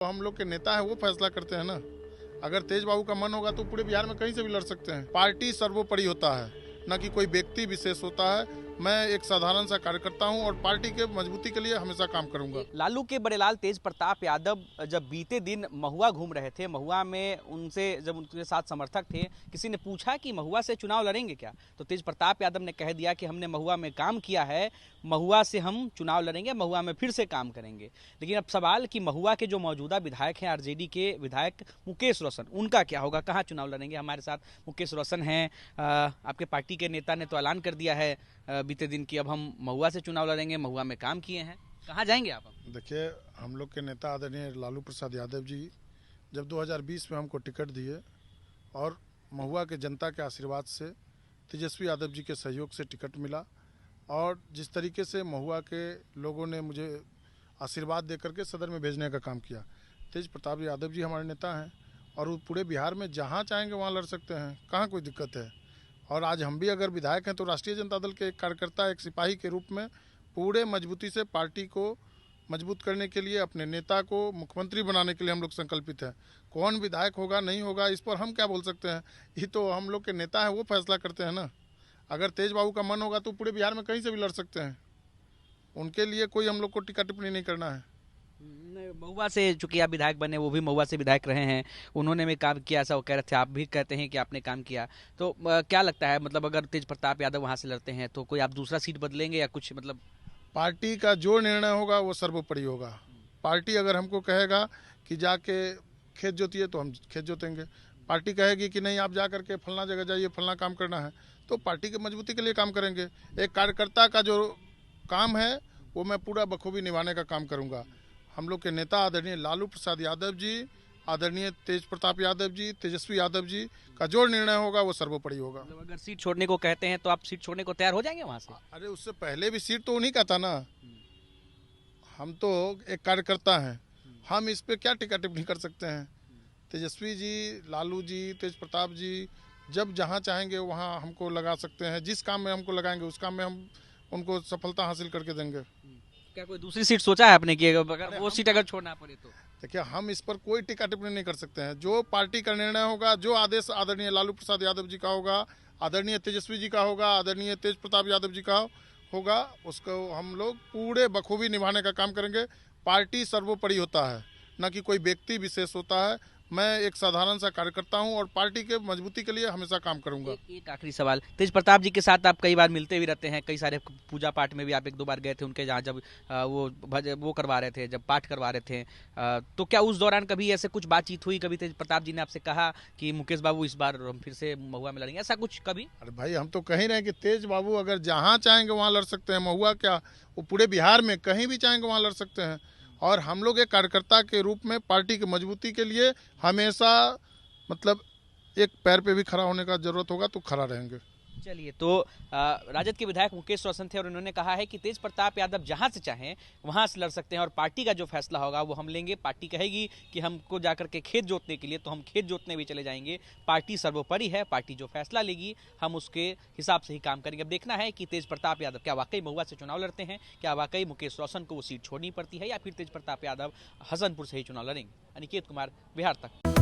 तो हम लोग के नेता है वो फैसला करते हैं ना। अगर तेज बाबू का मन होगा तो पूरे बिहार में कहीं से भी लड़ सकते हैं। पार्टी सर्वोपरि होता है, न कि कोई व्यक्ति विशेष होता है। मैं एक साधारण सा कार्यकर्ता हूं और पार्टी के मजबूती के लिए हमेशा काम करूंगा। लालू के बड़ेलाल तेज प्रताप यादव जब बीते दिन महुआ घूम रहे थे, महुआ में उनसे जब उनके साथ समर्थक थे, किसी ने पूछा कि महुआ से चुनाव लड़ेंगे क्या, तो तेज प्रताप यादव ने कह दिया कि हमने महुआ में काम किया है, महुआ से हम चुनाव लड़ेंगे, महुआ में फिर से काम करेंगे। लेकिन अब सवाल कि महुआ के जो मौजूदा विधायक हैं, आरजेडी के विधायक मुकेश रोशन, उनका क्या होगा, कहाँ चुनाव लड़ेंगे। हमारे साथ मुकेश रोशन हैं, आपके पार्टी के नेता ने तो ऐलान कर दिया है बीते दिन की अब हम महुआ से चुनाव लड़ेंगे, महुआ में काम किए हैं, कहाँ जाएंगे आप? देखिए, हम लोग के नेता आदरणीय लालू प्रसाद यादव जी जब 2020 में हमको टिकट दिए और महुआ के जनता के आशीर्वाद से, तेजस्वी यादव जी के सहयोग से टिकट मिला, और जिस तरीके से महुआ के लोगों ने मुझे आशीर्वाद देकर के सदर में भेजने का काम किया। तेज प्रताप यादव जी हमारे नेता हैं और वो पूरे बिहार में जहाँ चाहेंगे वहाँ लड़ सकते हैं, कहाँ कोई दिक्कत है। और आज हम भी अगर विधायक हैं तो राष्ट्रीय जनता दल के एक कार्यकर्ता, एक सिपाही के रूप में पूरे मजबूती से पार्टी को मजबूत करने के लिए, अपने नेता को मुख्यमंत्री बनाने के लिए हम लोग संकल्पित हैं। कौन विधायक होगा नहीं होगा इस पर हम क्या बोल सकते हैं, ये तो हम लोग के नेता है वो फैसला करते हैं ना। अगर तेज बाबू का मन होगा तो पूरे बिहार में कहीं से भी लड़ सकते हैं। उनके लिए कोई हम लोग को टिक्का टिप्पणी नहीं करना है। महुआ से चूंकि आप विधायक बने, वो भी महुआ से विधायक रहे हैं, उन्होंने भी काम किया, ऐसा वो कह रहे थे, आप भी कहते हैं कि आपने काम किया, तो क्या लगता है, मतलब अगर तेज प्रताप यादव वहां से लड़ते हैं तो कोई आप दूसरा सीट बदलेंगे या कुछ, मतलब? पार्टी का जो निर्णय होगा वो सर्वोपरि होगा। पार्टी अगर हमको कहेगा कि जाके खेत जोतिए तो हम खेत जोतेंगे। पार्टी कहेगी कि नहीं आप जा करके फलना जगह जाइए, फलना काम करना है, तो पार्टी की मजबूती के लिए काम करेंगे। एक कार्यकर्ता का जो काम है वो मैं पूरा बखूबी निभाने का काम करूंगा। हम लोग के नेता आदरणीय लालू प्रसाद यादव जी, आदरणीय तेज प्रताप यादव जी, तेजस्वी यादव जी का जो निर्णय होगा वो सर्वोपरि होगा। मतलब अगर सीट छोड़ने को कहते हैं तो आप सीट छोड़ने को तैयार हो जाएंगे वहां से? अरे उससे पहले भी सीट तो उन्हीं का था ना। हम तो एक कार्यकर्ता हैं, हम इस पे क्या टिक्का टिप्पणी कर सकते हैं। तेजस्वी जी, लालू जी, तेज प्रताप जी जब जहाँ चाहेंगे वहाँ हमको लगा सकते हैं। जिस काम में हमको लगाएंगे उस काम में हम उनको सफलता हासिल करके देंगे। क्या कोई दूसरी सीट सोचा है आपने कि अगर वो सीट अगर छोड़ना पड़े तो? देखिए, हम इस पर कोई टिक्का टिप्पणी नहीं कर सकते हैं। जो पार्टी का निर्णय होगा, जो आदेश आदरणीय लालू प्रसाद यादव जी का होगा, आदरणीय तेजस्वी जी का होगा, आदरणीय तेज प्रताप यादव जी का होगा, उसको हम लोग पूरे बखूबी निभाने का काम करेंगे। पार्टी सर्वोपरि होता है, न कि कोई व्यक्ति विशेष होता है। मैं एक साधारण सा कार्यकर्ता हूं और पार्टी के मजबूती के लिए हमेशा काम करूंगा। एक आखिरी सवाल, तेज प्रताप जी के साथ आप कई बार मिलते भी रहते हैं, कई सारे पूजा पाठ में भी आप एक दो बार गए थे उनके, जहाँ जब वो करवा रहे थे, जब पाठ करवा रहे थे, तो क्या उस दौरान कभी ऐसे कुछ बातचीत हुई, कभी तेज प्रताप जी ने आपसे कहा कि मुकेश बाबू इस बार हम फिर से महुआ में लड़ेंगे, ऐसा कुछ कभी? अरे भाई, हम तो कह ही रहे हैं कि तेज बाबू अगर जहाँ चाहेंगे वहाँ लड़ सकते हैं। महुआ क्या, वो पूरे बिहार में कहीं भी चाहेंगे वहाँ लड़ सकते हैं। और हम लोग एक कार्यकर्ता के रूप में पार्टी की मजबूती के लिए हमेशा, मतलब एक पैर पे भी खड़ा होने का जरूरत होगा तो खड़ा रहेंगे। चलिए, तो राजद के विधायक मुकेश रोशन थे और उन्होंने कहा है कि तेज प्रताप यादव जहां से चाहें वहां से लड़ सकते हैं और पार्टी का जो फैसला होगा वो हम लेंगे। पार्टी कहेगी कि हमको जाकर के खेत जोतने के लिए, तो हम खेत जोतने भी चले जाएंगे। पार्टी सर्वोपरि है, पार्टी जो फैसला लेगी हम उसके हिसाब से ही काम करेंगे। अब देखना है कि तेज प्रताप यादव क्या वाकई महुआ से चुनाव लड़ते हैं, क्या वाकई मुकेश रोशन को वो सीट छोड़नी पड़ती है, या फिर तेज प्रताप यादव हसनपुर से ही चुनाव लड़ेंगे। अनिकेत कुमार, बिहार तक।